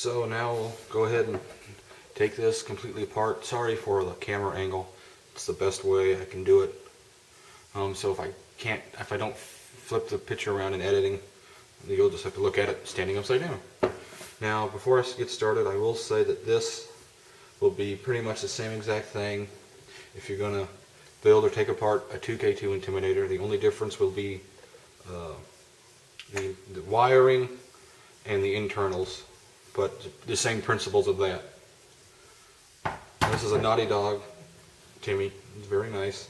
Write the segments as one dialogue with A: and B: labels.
A: So now we'll go ahead and take this completely apart. Sorry for the camera angle. It's the best way I can do it. So if I don't flip the picture around in editing, you'll just have to look at it standing upside down. Now, before I get started, I will say that this will be pretty much the same exact thing if you're going to build or take apart a 2K2 Intimidator. The only difference will be the wiring and the internals, but the same principles of that. This is a Naughty Dog Timmy. It's very nice.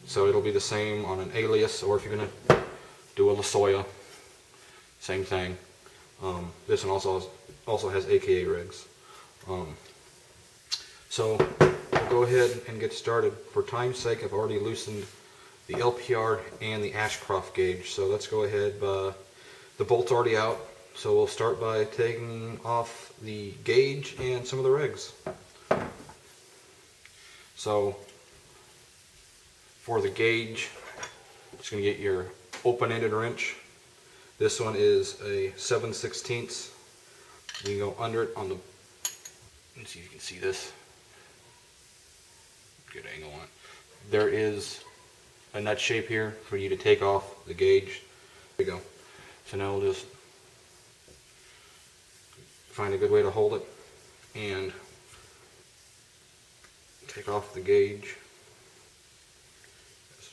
A: So it'll be the same on an Alias, or if you're going to do a La Soya, same thing. This one also has AKA rigs. So we'll go ahead and get started. For time's sake, I've already loosened the LPR and the Ashcroft gauge. So let's go ahead. The bolt's already out, so we'll start by taking off the gauge and some of the rigs. So for the gauge, just going to get your open-ended wrench. This one is a 7/16. You can go under it on the, let's see if you can see this. Good angle on it. There is a nut shape here for you to take off the gauge. There we go. So now we'll just find a good way to hold it and take off the gauge. Just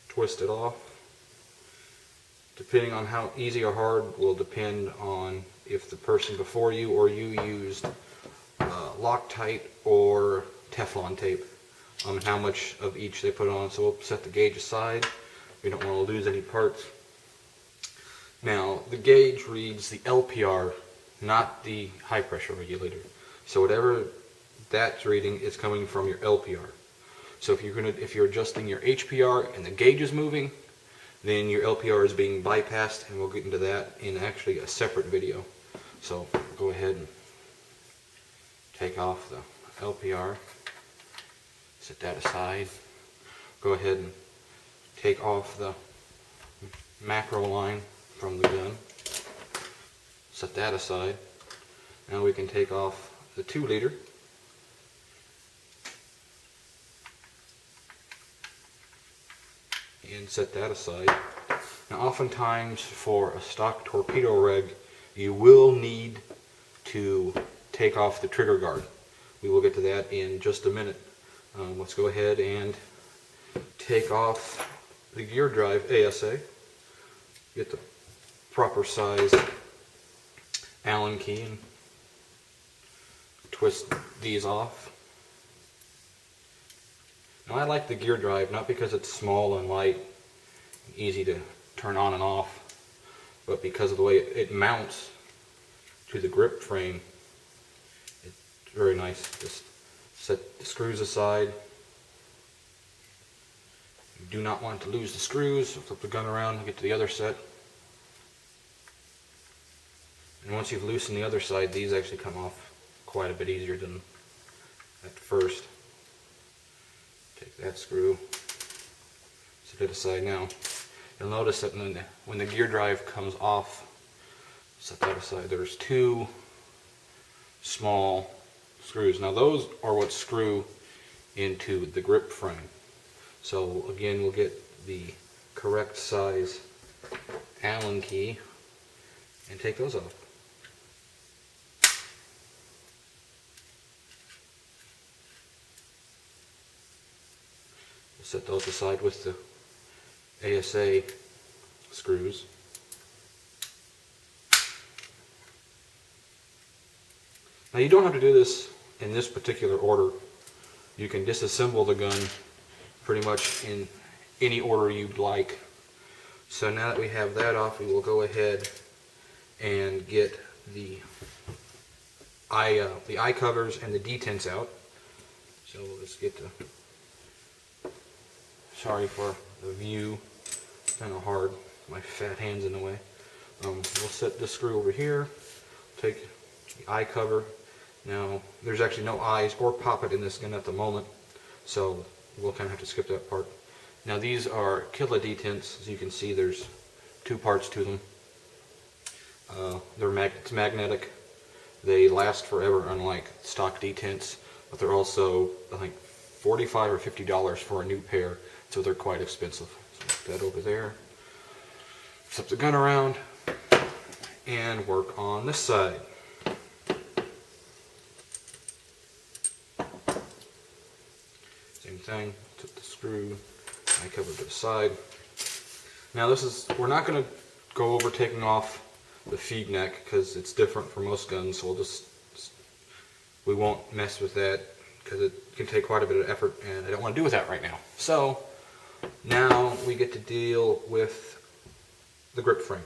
A: twist it off. Depending on how easy or hard will depend on if the person before you or you used Loctite or Teflon tape, how much of each they put on. So we'll set the gauge aside. We don't want to lose any parts. Now the gauge reads the LPR, not the high pressure regulator. So whatever that's reading is coming from your LPR. So if you're adjusting your HPR and the gauge is moving, then your LPR is being bypassed, and we'll get into that in actually a separate video. So go ahead and take off the LPR, set that aside. Go ahead and take off the macro line from the gun, set that aside. Now we can take off the 2 liter. And set that aside. Now oftentimes for a stock torpedo rig, you will need to take off the trigger guard. We will get to that in just a minute. Let's go ahead and take off the gear drive ASA. Get the proper size Allen key and twist these off. Now I like the gear drive not because it's small and light, and easy to turn on and off, but because of the way it mounts to the grip frame. It's very nice. Just set the screws aside. You do not want to lose the screws. Flip the gun around and get to the other set. And once you've loosened the other side, these actually come off quite a bit easier than at first. Take that screw, set it aside. Now, you'll notice that when the gear drive comes off, set that aside, there's 2 small screws. Now those are what screw into the grip frame. So again, we'll get the correct size Allen key and take those off. Set those aside with the ASA screws. Now you don't have to do this in this particular order. You can disassemble the gun pretty much in any order you'd like. So now that we have that off, we will go ahead and get the eye covers and the detents out. So we'll just get the, sorry for the view, it's kind of hard, my fat hand's in the way. We'll set this screw over here, take the eye cover. Now there's actually no eyes or poppet in this gun at the moment, so we'll kind of have to skip that part. Now these are Killa detents. As you can see, there's 2 parts to them. It's magnetic. They last forever, unlike stock detents, but they're also, I think, $45 or $50 for a new pair, so they're quite expensive. So put that over there. Flip the gun around and work on this side. Same thing, took the screw, I covered to the side. Now we're not going to go over taking off the feed neck because it's different for most guns, so we won't mess with that because it can take quite a bit of effort and I don't want to do with that right now. So now we get to deal with the grip frame.